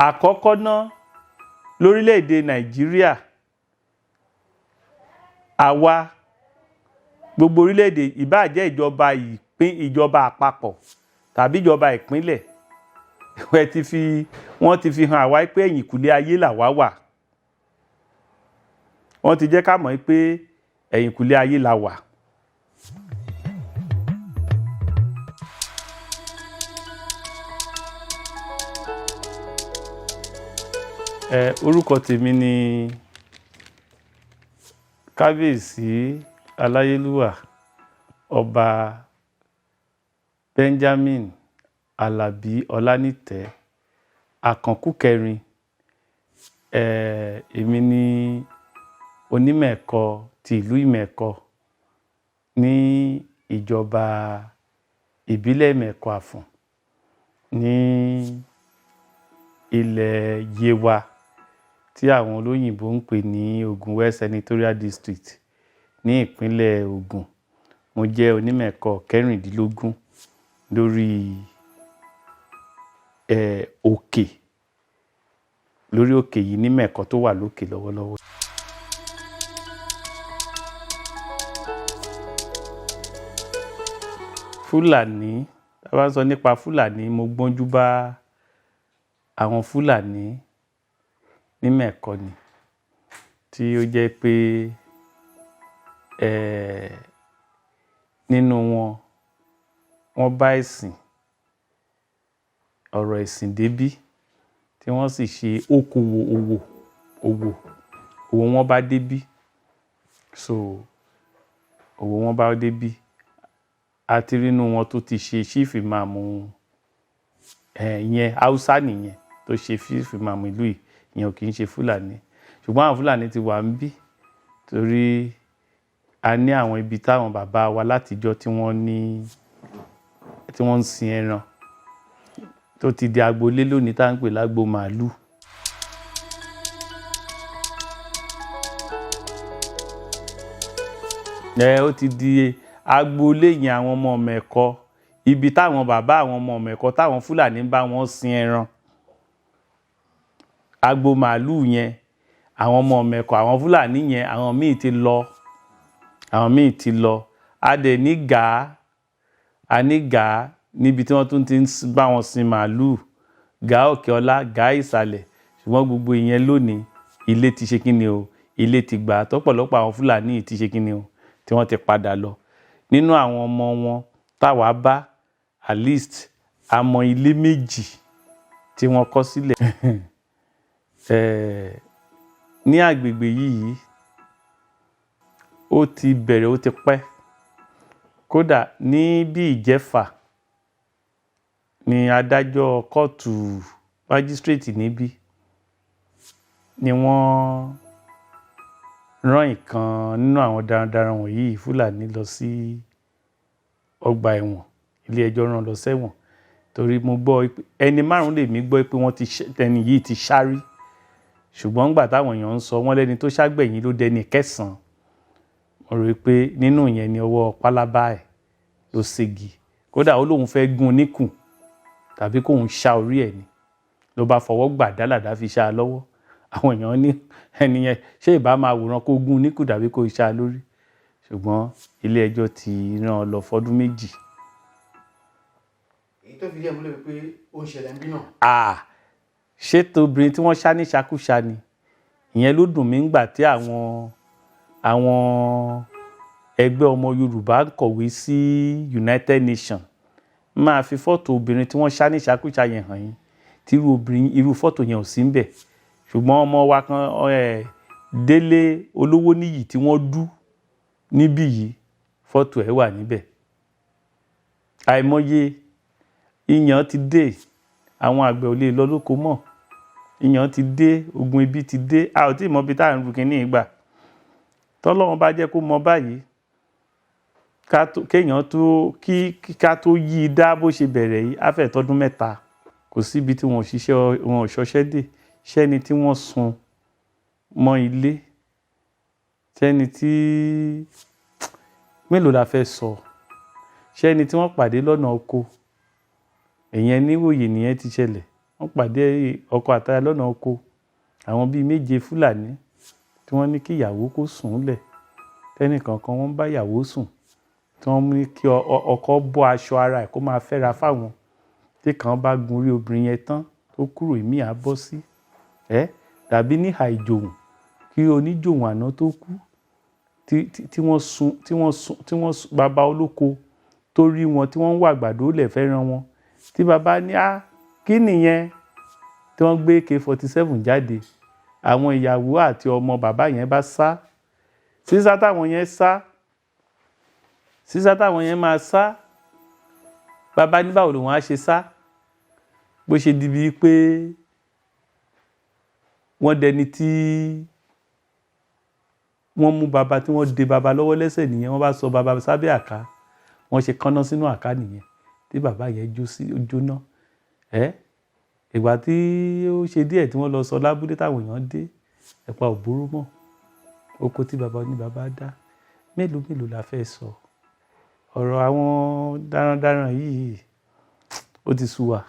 àkọ́kọ́ náà lórílẹ̀-èdè Nàìjíríà àwa gbogbo orílẹ̀-èdè ìbáà jẹ́ ìjọba àpapọ̀ tàbí ìjọba ìpínlẹ̀ wọ́n ti fi hàn àwa pé ẹ̀yìnkùlé ayé làwa wà. Wọ́n ti jẹ́ ká mọ̀ pé ẹ̀yìnkùlé ayé la wà. Orúkọ tèmi ni Kábíyèsí Aláyélúwà Ọba Benjamin Àlàbí Ọlánìtẹ́ Àkànkú kẹrin. Èmi ni Onimẹkọ ti ìlú Ìmẹ̀kọ ní ìjọba ìbílẹ̀ Ìmẹ̀kọ Àfọ̀n ní ilẹ̀ Yewa tí àwọn olóyìnbó ń pè ní Ògùn West Senatorial District ní ìpínlẹ̀ Ògùn. Mo jẹ́ Onimẹkọ kẹrìndínlógún lórí òkè yìí ní Mẹ̀kọ tó wà lókè lọ́wọ́lọ́wọ́. Fúlàní, tá bá ń sọ nípa Fúlàní, mo gbọ́njú bá àwọn Fúlàní ní Mẹ̀kọ ni, tí ó jẹ́ pé nínú wọn wọ́n bá ọ̀rọ̀ ẹ̀sìn débí tí wọ́n sì ṣe okòwò òwò wọn bá débí. So òwò wọn bá débí, a ti rí inú wọn tó ti ṣe chief imam ìyẹn Haúsá nìyẹn tó ṣe chief imam ìlú yìí, ìyẹn ò kì í ṣe Fúlàní. Ṣùgbọ́n àwọn Fúlàní ti wà ń bí torí a ní àwọn ibi táwọn bàbá wa látijọ́ tí wọ́n ń sin ẹran tó ti di agboolé lónìí tá ń pè lágbo màálù. Ó ti di agboolé yẹn àwọn ọmọ Mẹ̀kọ, ibi táwọn bàbá àwọn ọmọ Mẹ̀kọ táwọn Fúlàní ń bá wọn sin ẹran. Agbo màálù yẹn àwọn ọmọ Mẹ̀kọ, àwọn Fúlàní yẹn àwọn míì ti lọ. A dẹ̀ ní Gàá níbi tí wọ́n tún ti ń bá wọn sin màálù, Gàá òkè ọlá, Gàá ìsàlẹ̀. Ṣùgbọ́n gbogbo ìyẹn lónìí ilé ti ṣe kíni o, ilé ti gbà. Tọ́pọ̀lọpọ̀ àwọn Fúlàní ti ṣe kíni o, tí wọ́n ti padà lọ. Nínú àwọn ọmọ wọn táwa bá at least a mọ ilé méjì tí wọ́n kọ́ sílẹ̀. Ní agbègbè yìí ó ti bẹ̀rẹ̀, ó ti pẹ́. Kódà ní bí ìjẹ́fà ni adájọ́ kóòtù májísírèètì níbí ni wọ́n rán ìkan nínú àwọn darandaran wọ̀nyí Fúlàní lọ sí ọgbà ẹ̀wọ̀n. Ilé ẹjọ́ rán lọ sẹ́wọ̀n torí mo gbọ́ ẹni 5 lèmi gbọ́ pé ẹni yìí ti ṣárí. Ṣùgbọ́n nígbà táwọn èèyàn ń sọ wọ́n lẹ́ni tó ṣàgbẹ̀yìn ló dẹni 9. Mo rò pé nínú yẹn ni ọwọ́ pálábá ẹ̀ ló ségi. Kódà ó lóun fẹ́ gún níkùn tàbí kóun ṣá orí ẹ̀ ni, ló bá fọwọ́ gbà dálàdá fi ṣá lọ́wọ́. Àwọn èèyàn ní ẹni yẹn ṣé ìbá máa wòran kó gún níkùn tàbí kó ṣá lórí. Ṣùgbọ́n ilé ẹjọ́ ti rán lọ fọ́dún 2. Èyí tó fi díẹ̀ múlẹ̀ pé ó ń ṣẹlẹ̀ ń bí náà. Ṣé tóbìnrin tí wọ́n ṣá ní ṣakúṣa ni? Ìyẹn ló dùn mí ńgbà tí àwọn ẹgbẹ́ ọmọ Yorùbá kọ̀wé sí United Nations máa fi fọ́tò obìnrin tí wọ́n ṣá ní ṣakúṣa yẹn hàn yín, tí irú fọ́tò yẹn ò sí ńbẹ̀. Ṣùgbọ́n ọmọ wa kan Délé olówó níyì tí wọ́n dú níbí yìí, fọ́tò ẹ̀ wà níbẹ̀. Àìmọye ìyàn ti dé, àwọn àgbẹ̀ ò lè lọ lóko mọ́. Ìyàn ti dé, ogun ibi ti dé, a ò tí ì mọ ibi tá à ń ru kínní ìgbà. Tọ́lọ́run bá jẹ́ kó mọ báyìí, ká tó yí dá bó ṣe bẹ̀rẹ̀ yìí, á fẹ́ tọ́dún 3. Kò síbi tí wọn ò ṣọṣẹ́ dé. Ṣẹ́ni tí wọ́n sun mọ́ ilé, ṣẹ́ni tí mélòó la fẹ́ sọ, ṣẹ́ni tí wọ́n pàdé lọ́nà oko. Ìyẹn níwòyí nìyẹn ti ṣẹlẹ̀. wọ́n pàdé ọkọ àtaya lọ́nà oko, àwọn bíi 7 Fúlàní tí wọ́n ní kí ìyàwó kó sùn lẹ̀, tẹ́nìkankan wọ́n bá ìyàwó sùn, tí wọ́n ní kí ọkọ bọ́ aṣọ ara ẹ̀ kó máa fẹ́ra fáwọn, tí kan bá gun orí obìnrin yẹn tán tó kúrò ìmí á bọ́ sí tàbí níhà ìjòhùn kí oníjòhùn àná tó kú tí wọ́n sun bàbá olóko tó rí wọn tí wọ́n ń wà àgbàdo lẹ̀ fẹ́ràn wọn, tí bàbá ní kí nìyẹn, tí wọ́n gbé AK-47 jáde, àwọn ìyàwó àti ọmọ bàbá yẹn bá sá, sísá táwọn yẹn máa sá, bàbá ní báwo lòun á ṣe sá, bó ṣe di bíi pé wọ́n dẹni tí wọ́n mú bàbá tí wọ́n de bàbá lọ́wọ́ lẹ́sẹ̀ nìyẹn, wọ́n bá sọ bàbá sábẹ́ àká, wọ́n ṣe kánná sínú àká nìyẹn tí bàbá yẹn jóná. Ìgbà tí ó ṣe díẹ̀ tí wọ́n lọ sọ lábúlé táwọn èèyàn dé, ẹ̀pà ò bóró mọ́, oko tí bàbá ní bàbá dá, mélòó la fẹ́ sọ. Ọ̀rọ̀ àwọn darandaran yìí ó ti sú wa.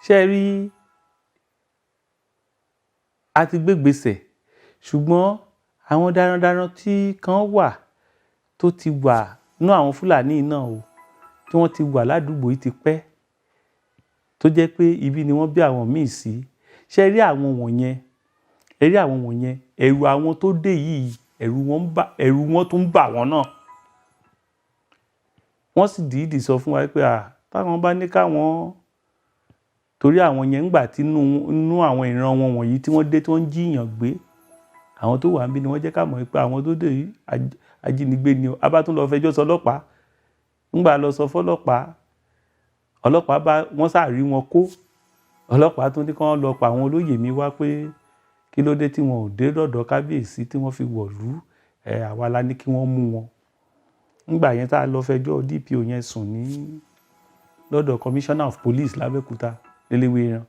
Ṣé rí, a ti gbégbèsè, ṣùgbọ́n àwọn darandaran tí kan wà tó ti wà nínú àwọn Fúlàní náà o, tí wọ́n ti wà ládùúgbò yìí ti pẹ́, tó jẹ́ pé ibi ni wọ́n bí àwọn míì sí. Ṣé rí àwọn wọ̀nyẹn, ẹ̀rù àwọn tó dé yìí, ẹ̀rù wọn tún bà wọ́n náà. Wọ́n sì dìídì sọ fún wa pé táwọn bá ní káwọn, torí àwọn yẹn ńgbà tí inú àwọn ìran wọn wọ̀nyí tí wọ́n dé tí wọ́n jíyàn gbé, àwọn tó wà níbí ni wọ́n jẹ́ ká mọ̀ pé àwọn tó dé yìí ajínigbé ni o. A bá tún lọ fẹjọ́ sọ ọlọ́pàá, ńgbà lọ sọ fọ́lọ́pàá, ọlọ́pàá wọ́n sáàrí wọn kó, ọlọ́pàá tún ní kán lọ pa àwọn olóyè mi wá pé kí ló dé tí wọn ò dé lọ́dọ̀ kábíyèsí tí wọ́n fi wọ̀lú, àwa la ní kí wọ́n mú wọn. Ńgbà yẹn tá a lọ fẹjọ́ DPO yẹn sùn ní lọ́dọ̀ Commissioner of Police l'Abẹ́òkúta léléwéran.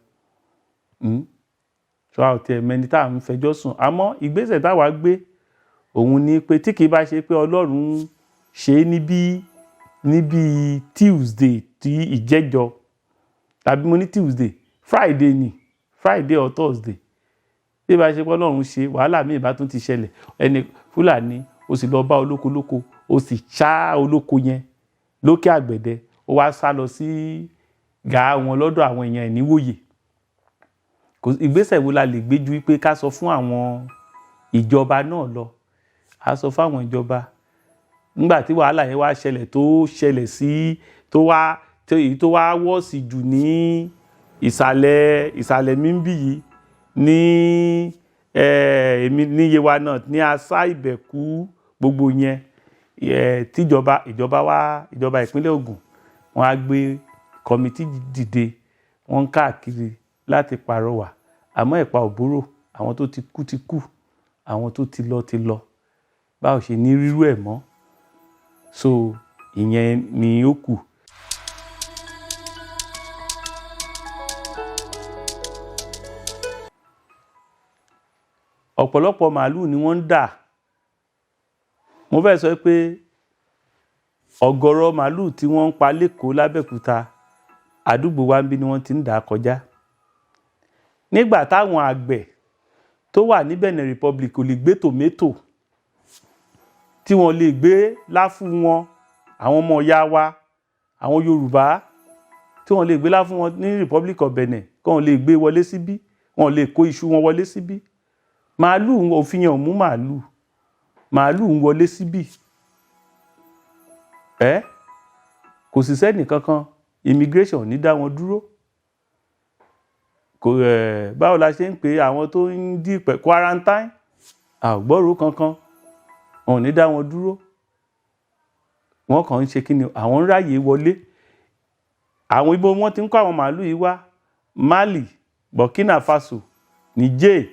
Ṣọ́ àti ẹ̀mẹ́ni tá à ń fẹjọ́ sùn, àmọ́ ìgbésẹ̀ táwa gbé òun ni pé tí kìí bá ṣe pé Ọlọ́run ṣe níbi Tuesday tí ìjẹ́jọ, tàbí mo ní Tuesday, Friday or Thursday, tí bá ṣe pé Ọlọ́run ṣe, wàhálà míì bá tún ti ṣẹlẹ̀. Ẹni Fúlàní ó sì lọ bá olóko lóko, ó sì ṣá olóko yẹn lókè àgbẹ̀dẹ, ó wá sá lọ sí gàá wọn lọ́dọ̀ àwọn èèyàn ìníwòye. Ìgbésẹ̀ wo la lè gbé ju wípé ká sọ fún àwọn ìjọba náà lọ. A sọ fún àwọn ìjọba nígbà tí wàhálà yẹn wá ṣẹlẹ̀, tó ṣẹlẹ̀ sí èyí tó wá wọ́ọ̀sì jù ní ìsàlẹ̀ mímbì yìí ní Yewa náà, ní Asá, Ìbẹ̀kú, gbogbo yẹn, tí ìjọba ìpínlẹ̀ Ògùn wọ́n á gbé kọmitì dìde, wọ́n ń káàkiri láti pàrọwà, àmọ́ ẹ̀pà ò bóró, àwọn tó ti kú ti kú, àwọn tó ti lọ, báwo ṣe ní rírú ẹ̀ mọ́. So ìyẹn ni ó kù. Ọ̀pọ̀lọpọ̀ màálù ni wọ́n ń dà. Mo fẹ́ sọ pé ọ̀gọ̀rọ̀ màálù tí wọ́n ń pa l'Ékòó, l'Abẹ́òkúta, àdúgbò wa níbí ni wọ́n ti ń dà kọjá. Nígbà táwọn àgbẹ̀ tó wà ní Benin Republic kò lè gbé tòmẹ́tò, tí wọ́n lè gbé láfú wọn, àwọn ọmọ ìyá wa, àwọn Yorùbá, tí wọ́n lè gbé láfú wọn ní Republic of Benin, kí wọ́n lè gbé wọlé síbí, wọ́n lè kó iṣu wọn wọlé síbí. Màálù, òfin yẹn ò mú màálù ń wọlé síbí. Kò sì sẹ́nì kankan, immigration ò ní dá wọn dúró. Báwo la ṣe ń pè àwọn tó ń dí quarantine, àgbọ̀rò kankan, wọn ò ní dá wọn dúró. Wọ́n kàn ń ṣe kí ni, àwọn ń ráyè wọlé. Àwọn ibo wọ́n ti ń kó àwọn màálù yìí wá, Mali, Burkina Faso, Niger,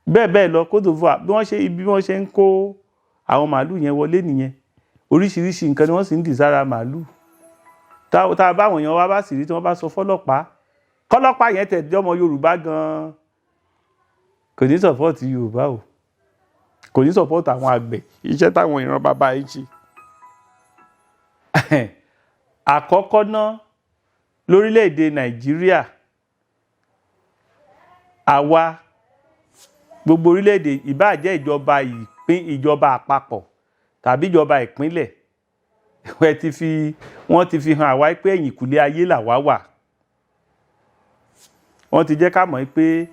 bẹ́ẹ̀ lọ, Côte d'Ivoire, bí wọ́n ṣe ń kó àwọn màálù yẹn wọlé nìyẹn. Oríṣiríṣi nǹkan ni wọ́n sì ń dì sára màálù. Tá báwọn èèyàn wá bá sì rí tí wọ́n bá sọ fọ́lọ́pàá, kọ́lọ́pàá yẹn tẹ̀ jọmọ Yorùbá gan-an, kò ní support Yorùbá o, kò ní support àwọn àgbẹ̀ iṣẹ́ táwọn ìran bàbá yìí ṣe. Àkọ́kọ́ náà lórílẹ̀‐èdè Nàìjíríà, àwa gbogbo orílẹ̀‐èdè ìbáà jẹ́ ìjọba àpapọ̀ tàbí ìjọba ìpínlẹ̀, wọ́n ti fi hàn àwa pé ẹ̀yìnkùlé ayé làwa wà. Wọ́n ti jẹ́ ká mọ̀ pé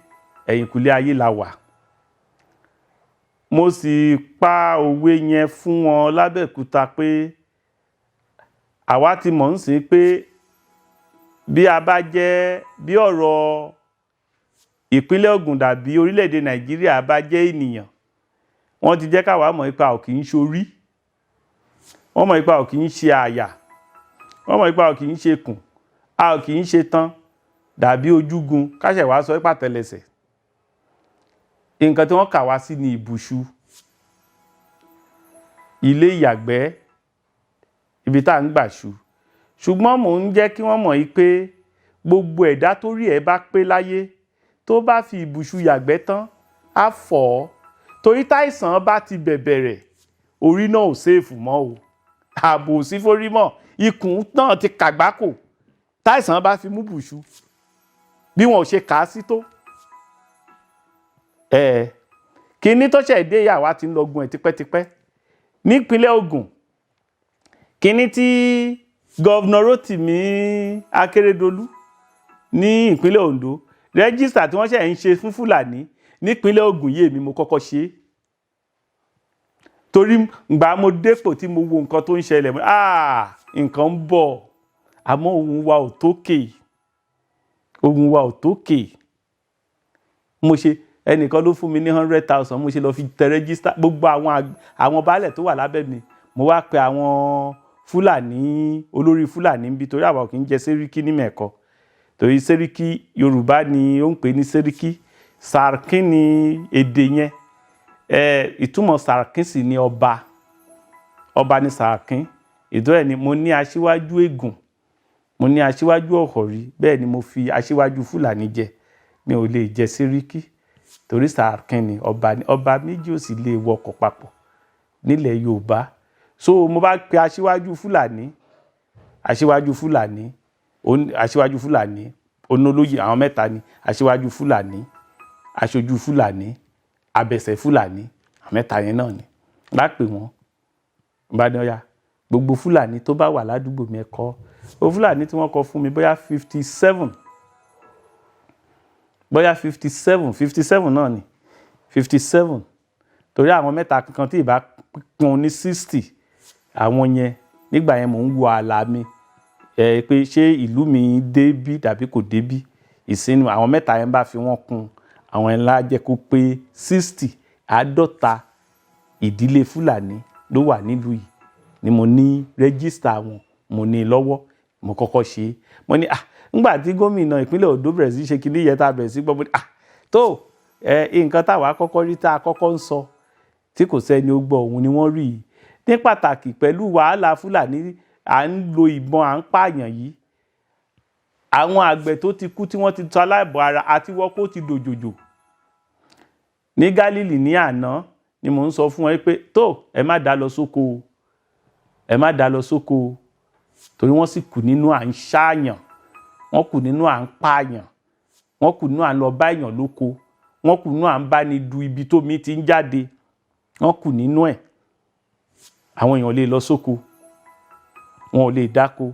ẹ̀yìnkùlé ayé la wà. Mo sì pa òwe yẹn fún wọn lábẹ́òkúta pé àwa ti mọ̀ ń sìn pé bí a bá jẹ́ bí ọ̀rọ̀ ìpínlẹ̀ Ògùn dàbí orílẹ̀-èdè Nàìjíríà bá jẹ́ ènìyàn, wọ́n ti jẹ́ káwa mọ̀ ipa ò kì í ṣorí, wọ́n mọ̀ ipa ò kì í ṣe àyà, wọ́n mọ̀ ipa ò kì í ṣe kùn, a ò kì í ṣe tán dàbí ojúgun káṣẹ̀ wá sọ ipa tẹlẹsẹ̀. Nǹkan tí wọ́n kà wá sí ni ìbùṣu, ilé ìyàgbẹ́, ibi tá à ń gbà ṣu. Ṣùgbọ́n mò ń jẹ́ kí wọ́n mọ̀ pé gbogbo ẹ̀dá tó rí ẹ̀ bá pé láyé tó bá fi ìbùṣu yàgbẹ́ tán á fọ̀ ọ́, torí táìsàn bá ti bẹ̀bẹ̀rẹ̀ orí náà ò séèfù mọ́ o, ààbò ò sí fórí mọ́, ikùn náà ti kàgbákò táìsàn bá fi mú bùṣu bí wọn ò ṣe kà á sí tó. Kíní tó ṣẹ̀ dé ìyàwó ti ń lọ́gun ẹ̀ tipẹ́tipẹ́ nípínlẹ̀ Ògùn. Kíní tí gọ́vnà Rotimi Akeredolu ní ìpínlẹ̀ Ondo, rẹ́gísítà tí wọ́n ṣẹ̀ ń ṣe fún Fúlàní nípínlẹ̀ Ògùn yìí èmi mo kọ́kọ́ ṣe é. Torí ngbà mo dépò tí mo wo nǹkan tó ń ṣẹlẹ̀, nǹkan ń bọ̀, àmọ́ ohun wa ò tókè, ohun wa ò tókè. Mo ṣe ẹnìkan ló fún mi ní 100,000, mo ṣe lọ fi tẹ rẹ́gísítà gbogbo àwọn baálẹ̀ tó wà lábẹ́ mi. Mo wá pe àwọn Fúlàní, olórí Fúlàní ń bí, torí àwa kì í jẹ sẹ́ríkì ní Mẹ̀kọ, torí sẹ́ríkì Yorùbá ni ó ń pè ní sẹ́ríkì, Sàrkín ni èdè yẹn. Ìtumọ̀ Sàrkín sì ni ọba, ọba ni Sàrkín. Ìdó ẹ̀ ni mo ní aṣíwájú Ègùn, mo ní aṣíwájú Ọ̀họ̀rí, bẹ́ẹ̀ ni mo fi aṣíwájú Fúlàní jẹ. Mi ò lè jẹ sẹ́ríkì torí Sàrkín ni ọba, ni ọba méjì ò sì lè wọkọ̀ papọ̀ nílẹ̀ Yorùbá. So mo bá pe aṣíwájú Fúlàní, aṣíwájú Fúlàní, aṣíwájú Fúlàní, onólóyè àwọn mẹ́ta ni aṣíwájú Fúlàní, aṣojú Fúlàní, abẹ̀sẹ̀ Fúlàní, àwọn mẹ́ta yẹn náà ni. Bá pè wọ́n, bá ní ọ̀yá gbogbo Fúlàní tó bá wà ládùúgbò mi ẹ kọ. O Fúlàní tí wọ́n kọ fún mi bóyá 57 náà ni 57, torí àwọn mẹ́ta kankan tí ìbá pọn ní 60, àwọn yẹn nígbà yẹn mò ń wo ààlà mi pé ṣé ìlú mi dé bí tàbí kò dé bí. Ìsinmi àwọn mẹ́ta yẹn bá fi wọ́n kún, àwọn ńlá jẹ́ kó pé 60, 50 ìdílé Fúlàní ló wà nílùú yìí ni mo ní rẹ́gísítà wọn, mo ní lọ́wọ́, mo kọ́kọ́ ṣe é. Mo ní nígbà tí gómìnà ìpínlẹ̀ Ondo bẹ̀rẹ̀ sí ṣe kíní yẹn tá a bẹ̀rẹ̀ sí gbọ́, mo ní tó nǹkan táwa kọ́kọ́ rí tá a kọ́kọ́ ń sọ tí kò sẹ́ni ó gbọ́ òun ni wọ́n rí yìí. Ní pàtàkì pẹ̀lú wàhálà Fúlàní à ń lo ìbọn à ń pààyàn yìí, àwọn àgbẹ̀ tó ti kú tí wọ́n ti tọ́ aláìbọ̀ ara àti wọ́n kó ti dòjòjò. Ní Gálílì ní àná ni mò ń sọ fún wọn pé tó ẹ má dá lọ sóko o, ẹ má dá lọ sóko o, torí wọ́n sì kù nínú à ń ṣáàyàn, wọ́n kù nínú à ń pààyàn, wọ́n kù nínú à ń lọ bá èèyàn lóko, wọ́n kù nínú à ń bá ní du ibi tó mi ti ń jáde, wọ́n kù nínú ẹ̀. Àwọn èèyàn lè lọ sóko, wọn ò lè dáko.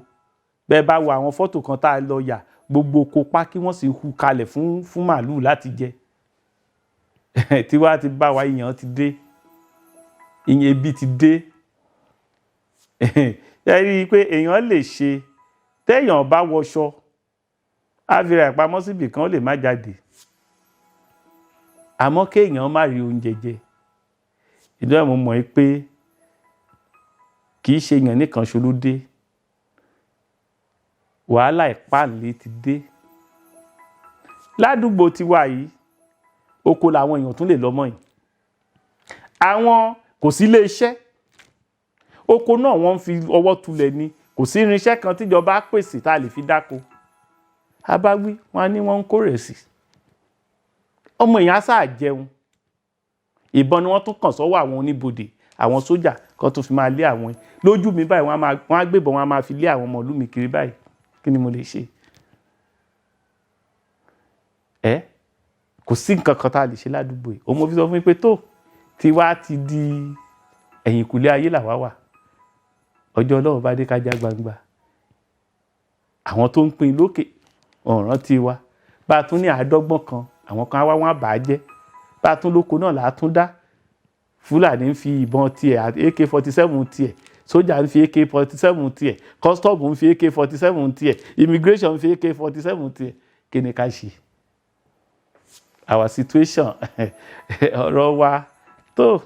Bẹ́ẹ̀ bá wo àwọn fọ́tò kan tá a lọ yà, gbogbo oko pákí wọ́n sì hu kalẹ̀ fún màálù láti jẹ. Tí wá ti bá wa ìyàn ti dé, ìyẹn ebi ti dé. Ẹ rí i pé èèyàn lè ṣe, téèyàn bá wọṣọ, á fi ra ìpamọ́ síbì kan ó lè má jáde. Àmọ́ kéèyàn má rí oúnjẹ jẹ. Ìjọba mo mọ̀ pé kì í ṣe èèyàn nìkan ṣo ló dé. Wàhálà ìpáǹle ti dé. Ládùúgbò tiwa yìí, oko làwọn èèyàn tún lè lọ mọ́ yìí. Àwọn kò sí ilé iṣẹ́. Oko náà wọ́n fi ọwọ́ tulẹ̀ ni, kò sí irinṣẹ́ kan tíjọba pèsè tá a lè fi dáko. Abáwí wọn á ní wọ́n ń kórè sí. ọmọ èèyàn á sáà jẹun. Ìbọn ni wọ́n tún kàn sọ́wọ́ àwọn oníbodè àwọn sójà kan tó fi máa lé àwọn lójú mi báyìí wọ́n á gbébọn wọ́n á máa fi lé àwọn ọmọ ìlú mi kiri báyìí. Kí ni mo lè ṣe? Kò sí nǹkan kan tá a lè ṣe ládùúgbò yìí. Òun mo fi sọ fún yín pé tó tiwa ti di ẹ̀yìnkùlé ayé làwa wà. Ọjọ́ Ọlọ́run bá dé ká já gbangba. Àwọn tó ń pín lókè ọ̀ràn ti wa. Bá a tún ní àádọ́gbọ̀n kan àwọn kan á wá wọ́n á bà á jẹ́. Bá a tún lóko náà là á tún dá. Fúlàní ń fi ìbọn tiẹ̀ AK-47 tiẹ̀, sójà ń fi AK-47 tiẹ̀, custom ń fi AK-47 tiẹ̀, immigration ń fi AK-47 tiẹ̀. Kí ni ká ṣe? Our situation ọ̀rọ̀ wa tó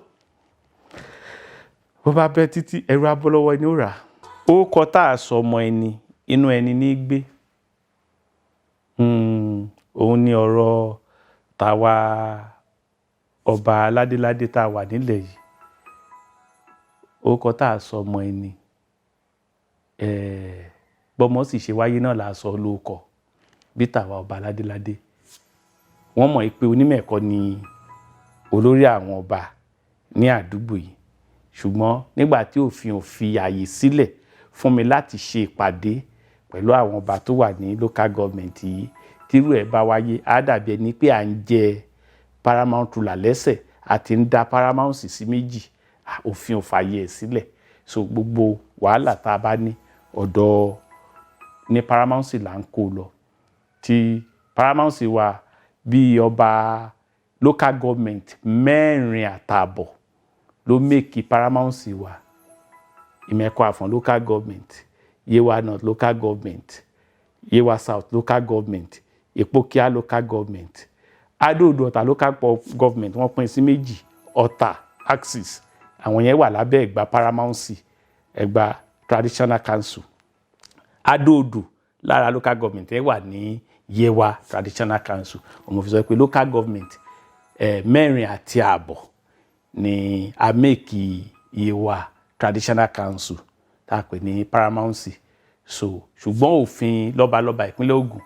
bó bá bẹ́ títí ẹrú abọ́lọ́wọ́ ni ó rà. Ó kọ tá a sọ ọmọ ẹni inú ẹni ní gbé. Òun ni ọ̀rọ̀ tàwa ọba aládéládé tá a wà nílẹ̀ yìí. Ó kọ tá a sọ ọmọ ẹni. Bọ́mọ sì ṣe wáyé náà là á sọ lóòkọ bí tàwa ọba aládéládé. Wọ́n mọ̀ pé Onimẹkọ ni olórí àwọn ọba ní àdúgbò yìí. Ṣùgbọ́n nígbà tí òfin ò fi àyè sílẹ̀ fún mi láti ṣe ìpàdé pẹ̀lú àwọn ọba tó wà ní local government yìí, tírú ẹ̀ bá wáyé á dàbí ẹni pé à ń jẹ paramount ruler lẹ́sẹ̀ àti ń da paramount sí méjì. Òfin ò fàyè ẹ̀ sílẹ̀. So gbogbo wàhálà tá a bá ní ọ̀dọ̀ ní paramount là ń kó lọ. Tí paramount wa bí ọba local government 4.5 ló make paramount wa. Ìmẹ̀kọ Àfọ̀n local government, Yewa North local government, Yewa South local government, Ìpókíà local government, Adó-Odò Ọ̀tà local government wọ́n pín sí méjì. Ọ̀tà axis àwọn yẹn wà lábẹ́ Ẹ̀gbá paramount, Ẹ̀gbá traditional council. Adó-Odò lára local government yẹn wà ní Yewa traditional council. Mo fi sọ pé local government 4.5 ni a make Yewa traditional council tá a pè ní paramount. So ṣùgbọ́n òfin lọ́balọ́ba ìpínlẹ̀ Ògùn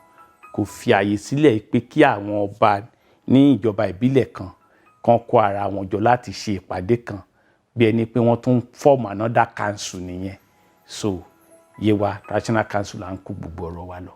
kò fi àyè sílẹ̀ pé kí àwọn ọba ní ìjọba ìbílẹ̀ kan kó ara wọn jọ láti ṣe ìpàdé kan bí ẹni pé wọ́n tún form another council nìyẹn. So Yewa traditional council là ń kó gbogbo ọ̀rọ̀ wa lọ.